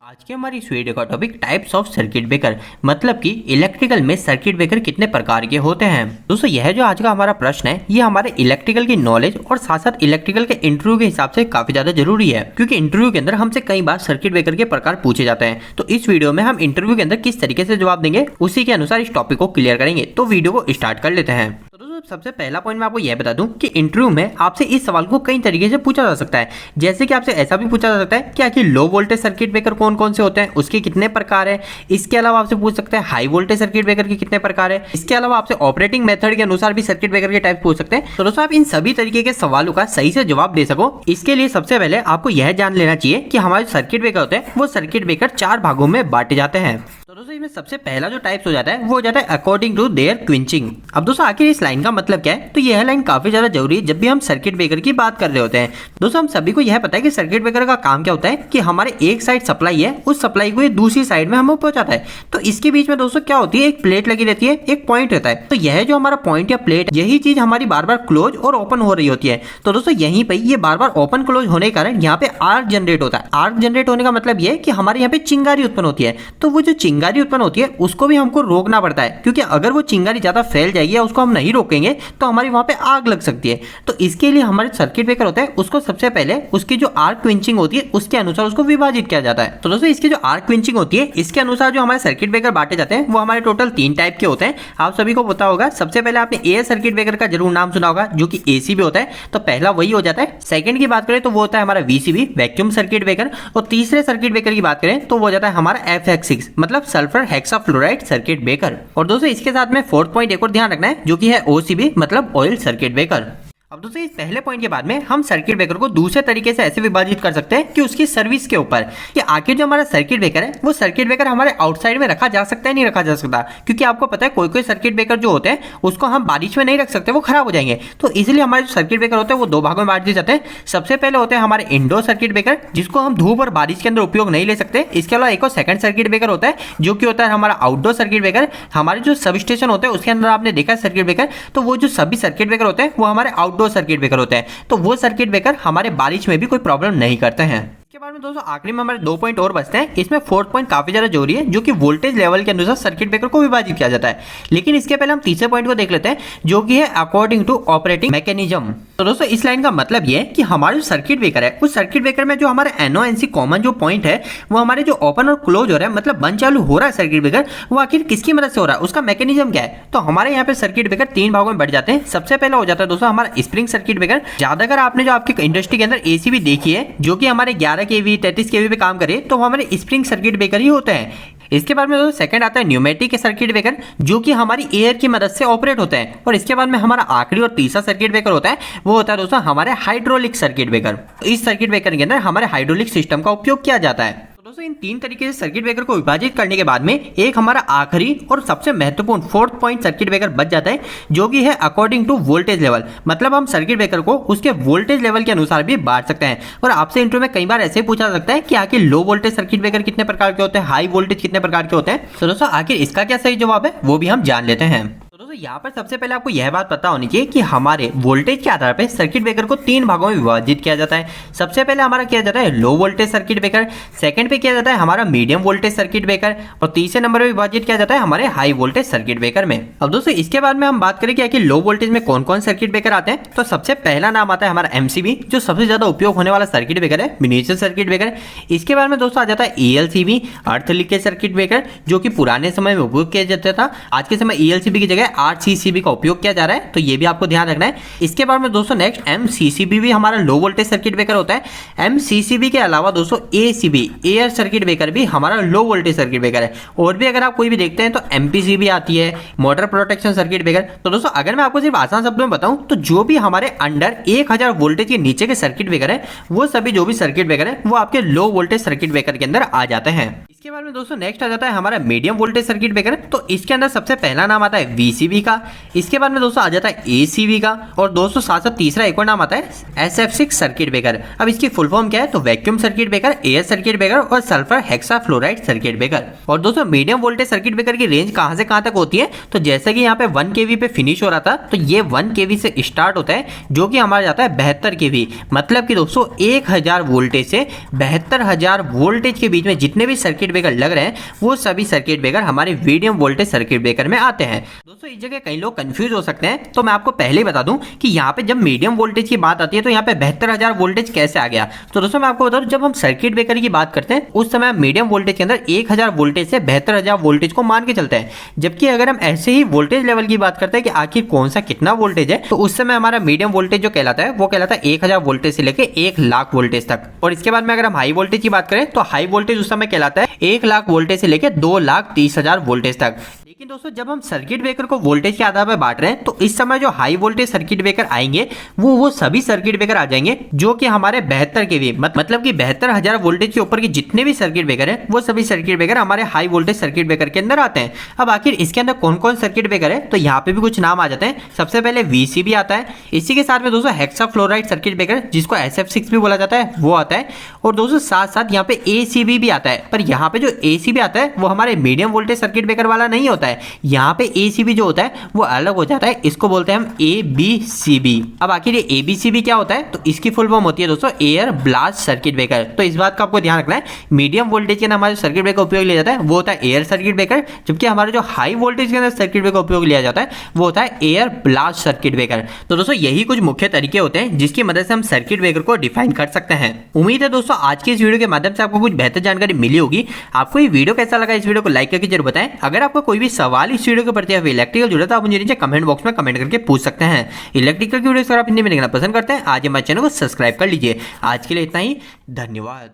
आज के हमारी इस वीडियो का topic types of circuit breaker मतलब कि इलेक्ट्रिकल में सर्किट ब्रेकर कितने प्रकार के होते हैं। दोस्तों यह जो आज का हमारा प्रश्न है ये हमारे इलेक्ट्रिकल की नॉलेज और साथ साथ इलेक्ट्रिकल के इंटरव्यू के हिसाब से काफी ज्यादा जरूरी है, क्योंकि इंटरव्यू के अंदर हमसे कई बार सर्किट ब्रेकर के प्रकार पूछे जाते हैं। तो इस वीडियो में हम इंटरव्यू के अंदर किस तरीके से जवाब देंगे उसी के अनुसार इस टॉपिक को क्लियर करेंगे। तो वीडियो को स्टार्ट कर लेते हैं। सबसे पहला पॉइंट मैं आपको यह बता दूं कि इंटरव्यू में आपसे इस सवाल को कई तरीके से पूछा जा सकता है। जैसे कि आपसे ऐसा भी पूछा जा सकता है कि आखिर लो वोल्टेज सर्किट ब्रेकर कौन कौन से होते हैं, उसके कितने प्रकार है। इसके अलावा आपसे पूछ सकते हैं हाई वोल्टेज सर्किट ब्रेकर के कितने प्रकार है। इसके अलावा आपसे ऑपरेटिंग मेथड के अनुसार भी सर्किट ब्रेकर के टाइप पूछ सकते हैं। तो दोस्तों आप इन सभी तरीके के सवालों का सही से जवाब दे सको, इसके लिए सबसे पहले आपको यह जान लेना चाहिए कि हमारे सर्किट ब्रेकर होते हैं वो सर्किट ब्रेकर 4 भागों में बांटे जाते हैं। तो दोस्तों इसमें सबसे पहला जो टाइप्स हो जाता है वो हो जाता है अकॉर्डिंग टू देयर क्विंचिंग। अब दोस्तों आखिर इस लाइन का मतलब क्या है, तो यह लाइन काफी ज्यादा जरूरी है जब भी हम सर्किट ब्रेकर की बात कर रहे होते हैं। दोस्तों हम सभी को यह पता है कि सर्किट ब्रेकर का काम क्या होता है कि हमारे एक साइड सप्लाई है, उस सप्लाई को ये दूसरी साइड में हमें पहुंचाता है। तो इसके बीच में दोस्तों क्या होती है, एक प्लेट लगी रहती है, एक पॉइंट रहता है। तो यह जो हमारा पॉइंट या प्लेट, यही चीज हमारी बार बार क्लोज और ओपन हो रही होती है। तो दोस्तों यहीं पे ये बार बार ओपन क्लोज होने के कारण यहाँ पे आर्क जनरेट होता है। आर्क जनरेट होने का मतलब ये कि हमारे यहाँ पे चिंगारी उत्पन्न होती है। तो वो जो चिंगारी उत्पन्न होती है उसको भी हमको रोकना पड़ता है, क्योंकि अगर वो चिंगारी ज्यादा फैल जाएगी या उसको हम नहीं रोकेंगे तो हमारी वहां पे आग लग सकती है। तो इसके लिए हमारे सर्किट ब्रेकर होता है उसको सबसे पहले उसकी जो आर्क क्विंचिंग होती है उसके अनुसार उसको विभाजित किया जाता है। तो दोस्तों इसकी जो आर्क क्विंचिंग होती है इसके अनुसार जो हमारे सर्किट ब्रेकर बांटे जाते हैं वो हमारे टोटल 3 टाइप के होते हैं। आप सभी को पता होगा, सबसे पहले आपने एयर सर्किट ब्रेकर का जरूर नाम सुना होगा जो कि एसी भी होता है। तो पहला वही हो जाता है। सेकंड की बात करें तो वो होता है हमारा वीसीबी वैक्यूम सर्किट ब्रेकर, और तीसरे सर्किट ब्रेकर की बात करें तो वो हो जाता है हमारा FX6 मतलब सल्फर हेक्साफ्लोराइड सर्किट ब्रेकर। और दोस्तों इसके साथ में फोर्थ पॉइंट एक और ध्यान रखना है जो कि है OCB मतलब ऑयल सर्किट ब्रेकर। अब दोस्तों इस पहले पॉइंट के बाद में हम सर्किट ब्रेकर को दूसरे तरीके से ऐसे विभाजित कर सकते हैं कि उसकी सर्विस के ऊपर, कि आखिर जो हमारा सर्किट ब्रेकर है वो सर्किट ब्रेकर हमारे आउटसाइड में रखा जा सकता है नहीं रखा जा सकता, क्योंकि आपको पता है कोई कोई सर्किट ब्रेकर जो होते हैं उसको हम बारिश में नहीं रख सकते, वो खराब हो जाएंगे। तो इसलिए हमारे जो सर्किट ब्रेकर होते हैं वो 2 भागों में बांट दिए जाते हैं। सबसे पहले होते हैं हमारे इंडोर सर्किट ब्रेकर जिसको हम धूप और बारिश के अंदर उपयोग नहीं ले सकते। इसके अलावा एक और सेकंड सर्किट ब्रेकर होता है जो कि होता है हमारा आउटडोर सर्किट ब्रेकर। हमारे जो सब स्टेशन होते हैं उसके अंदर आपने देखा सर्किट ब्रेकर, तो वो जो सभी सर्किट ब्रेकर होते हैं वो हमारे आउटडोर सर्किट ब्रेकर होते हैं। तो वो सर्किट ब्रेकर हमारे बारिश में भी कोई प्रॉब्लम नहीं करते हैं। इसके बाद में दोस्तों आखिरी में हमारे 2 पॉइंट और बचते हैं। इसमें फोर्थ पॉइंट काफी ज्यादा जरूरी है जो कि वोल्टेज लेवल के अनुसार सर्किट ब्रेकर को विभाजित किया जाता है। लेकिन इसके पहले हम तीसरे पॉइंट को देख लेते हैं जो कि है अकॉर्डिंग टू ऑपरेटिंग मैकेनिज्म। तो दोस्तों इस लाइन का मतलब ये है कि हमारे जो सर्किट ब्रेकर है उस सर्किट ब्रेकर में जो हमारे NONC कॉमन जो पॉइंट है वो हमारे जो ओपन और क्लोज हो रहा है, मतलब बंद चालू हो रहा है सर्किट ब्रेकर, वो आखिर किसकी मदद से हो रहा है, उसका मैकेनिज्म क्या है। तो हमारे यहाँ पे सर्किट ब्रेकर 3 भागों में बढ़ जाते हैं। सबसे पहले हो जाता है दोस्तों हमारा स्प्रिंग सर्किट ब्रेकर। ज्यादातर आपने जो आपकी इंडस्ट्री के अंदर AC भी देखी है जो कि हमारे 11 kV 33 kV पे काम करे तो हमारे स्प्रिंग सर्किट ब्रेकर ही होते हैं। इसके बाद में दोस्तों सेकंड आता है न्यूमेटिक सर्किट ब्रेकर जो कि हमारी एयर की मदद से ऑपरेट होते हैं। और इसके बाद में हमारा आखिरी और तीसरा सर्किट ब्रेकर होता है वो होता है दोस्तों हमारे हाइड्रोलिक सर्किट ब्रेकर। इस सर्किट ब्रेकर के अंदर हमारे हाइड्रोलिक सिस्टम का उपयोग किया जाता है। दोस्तों इन 3 तरीके से सर्किट ब्रेकर को विभाजित करने के बाद में एक हमारा आखिरी और सबसे महत्वपूर्ण फोर्थ पॉइंट सर्किट ब्रेकर बच जाता है जो कि है अकॉर्डिंग टू वोल्टेज लेवल, मतलब हम सर्किट ब्रेकर को उसके वोल्टेज लेवल के अनुसार भी बांट सकते हैं। और आपसे इंटरव्यू में कई बार ऐसे पूछा जा सकता है कि आखिर लो वोल्टेज सर्किट ब्रेकर कितने प्रकार के होते हैं, हाई वोल्टेज कितने प्रकार के होते हैं। तो दोस्तों आखिर इसका क्या सही जवाब है वो भी हम जान लेते हैं। यहाँ पर सबसे पहले आपको यह बात पता होनी चाहिए कि हमारे वोल्टेज के आधार पर सर्किट ब्रेकर को 3 भागों में विभाजित किया जाता है। सबसे पहले हमारा किया जाता है low voltage circuit breaker, second पे किया जाता है हमारा मीडियम वोल्टेज सर्किट ब्रेकर, और तीसरे नंबर पे विभाजित किया जाता है हमारे हाई वोल्टेज सर्किट ब्रेकर में। अब दोस्तों इसके बाद में हम बात करें कि लो वोल्टेज में कौन कौन सर्किट ब्रेकर आते हैं। तो सबसे पहला नाम आता है हमारा MCB जो सबसे ज्यादा उपयोग होने वाला सर्किट ब्रेकर है, मिनिएचर सर्किट ब्रेकर। इसके बाद में दोस्तों आ जाता है ELCB अर्थ लीकेज सर्किट ब्रेकर जो कि पुराने समय में उपयोग किया जाता था। आज के समय ELCB की जगह RCCB का उपयोग किया जा रहा है, तो ये भी आपको ध्यान रखना है। इसके बाद में दोस्तों नेक्स्ट MCCB भी हमारा लो वोल्टेज सर्किट ब्रेकर होता है। MCCB के अलावा दोस्तों ACB एयर सर्किट ब्रेकर भी हमारा लो वोल्टेज सर्किट ब्रेकर है। और भी अगर आप कोई भी देखते हैं तो MPCB आती है, मोटर प्रोटेक्शन सर्किट ब्रेकर। तो दोस्तों अगर मैं आपको सिर्फ आसान शब्दों में बताऊं तो जो भी हमारे अंडर 1000 वोल्टेज के नीचे के सर्किट ब्रेकर है वो सभी जो भी सर्किट ब्रेकर है वो आपके लो वोल्टेज सर्किट ब्रेकर के अंदर आ जाते हैं। इसके बाद में दोस्तों नेक्स्ट आ जाता है हमारा मीडियम वोल्टेज सर्किट ब्रेकर। तो इसके अंदर सबसे पहला नाम आता है वीसीबी का। इसके बाद में दोस्तों आ जाता है एसीबी का, और दोस्तों साथ साथ तीसरा एक और नाम आता है SF6 सर्किट ब्रेकर। अब इसकी फुल फॉर्म क्या है, तो vacuum circuit breaker, air circuit breaker और सल्फर हेक्साफ्लोराइड सर्किट ब्रेकर। और दोस्तों मीडियम वोल्टेज सर्किट ब्रेकर की रेंज कहां से कहां तक होती है, तो जैसे कि यहाँ पे 1 kV पे फिनिश हो रहा था, तो ये 1 kV से स्टार्ट होता है, जो कि हमारा जाता है 72 kV। मतलब कि दोस्तों 1000 वोल्टेज से 72000 वोल्टेज के बीच में जितने भी सर्किट ब्रेकर लग रहे हैं, वो सभी सर्किट ब्रेकर हमारे मीडियम वोल्टेज सर्किट ब्रेकर में आते हैं। दोस्तों इस जगह कई लोग कंफ्यूज हो सकते हैं, तो मैं आपको पहले ही बता दूं कि यहाँ पे जब मीडियम वोल्टेज की बात आती है तो यहाँ पे 72000 वोल्टेज कैसे आ गया। तो दोस्तों मैं आपको बता दूं, जब हम सर्किट ब्रेकर की बात करते हैं उस समय मीडियम वोल्टेज के अंदर 1000 वोल्टेज से 72000 वोल्टेज को मान के चलते हैं। जबकि अगर हम ऐसे ही वोल्टेज लेवल की बात करते हैं कि आखिर कौन सा कितना वोल्टेज है, तो उस समय हमारा मीडियम वोल्टेज जो कहलाता है वो कहलाता है 1000 वोल्टेज से लेकर 1 लाख वोल्टेज तक। और इसके बाद में अगर हम हाई वोल्टेज की बात करें तो हाई वोल्टेज उस समय कहलाता है 1 लाख वोल्टेज से लेकर 2,30,000 वोल्टेज तक। लेकिन दोस्तों जब हम सर्किट ब्रेकर को वोल्टेज के आधार पर बांट रहे हैं, तो इस समय जो हाई वोल्टेज सर्किट ब्रेकर आएंगे वो सभी सर्किट ब्रेकर आ जाएंगे जो कि हमारे 72 kV मतलब कि 72000 वोल्टेज के ऊपर के जितने भी सर्किट ब्रेकर हैं, वो सभी सर्किट ब्रेकर हमारे हाई वोल्टेज सर्किट ब्रेकर के अंदर आते हैं। अब आखिर इसके अंदर कौन कौन सर्किट ब्रेकर है, तो यहाँ पे भी कुछ नाम आ जाते हैं। सबसे पहले वीसीबी आता है, इसी के साथ में दोस्तों हेक्साफ्लोराइड सर्किट ब्रेकर जिसको SF6 भी बोला जाता है वो आता है, और दोस्तों साथ साथ यहाँ पे एसीबी भी आता है। पर यहाँ पे जो एसीबी आता है वो हमारे मीडियम वोल्टेज सर्किट ब्रेकर वाला नहीं होता है, यहाँ पे एसीबी जो होता है वो अलग हो जाता है, इसको बोलते हैं हम ABCB। अब आखिर ये ABCB क्या होता है, तो इसकी फुल फॉर्म होती है दोस्तों एयर ब्लास्ट सर्किट ब्रेकर। तो इस बात का आपको ध्यान रखना है, मीडियम वोल्टेज के अंदर हमारे सर्किट ब्रेकर उपयोग लिया जाता है वो होता है एयर सर्किट ब्रेकर, जबकि हमारे जो हाई वोल्टेज के अंदर सर्किट ब्रेकर उपयोग लिया जाता है वो होता है एयर ब्लास्ट सर्किट ब्रेकर। तो दोस्तों यही कुछ मुख्य तरीके होते हैं जिसकी मदद से हम सर्किट ब्रेकर को डिफाइन कर सकते हैं। उम्मीद है दोस्तों आज की इस वीडियो के माध्यम से आपको कुछ बेहतर जानकारी मिली होगी। आपको ये वीडियो कैसा लगा, इस वीडियो को लाइक करके जरूर बताएं। अगर आपको कोई भी सवाल इस वीडियो के प्रति इलेक्ट्रिकल जुड़ा तो आप मुझे नीचे कमेंट बॉक्स में कमेंट करके पूछ सकते हैं। इलेक्ट्रिकल की वीडियो अगर आप हिंदी में देखना पसंद करते हैं, आज हमारे चैनल को सब्सक्राइब कर लीजिए। आज के लिए इतना ही, धन्यवाद।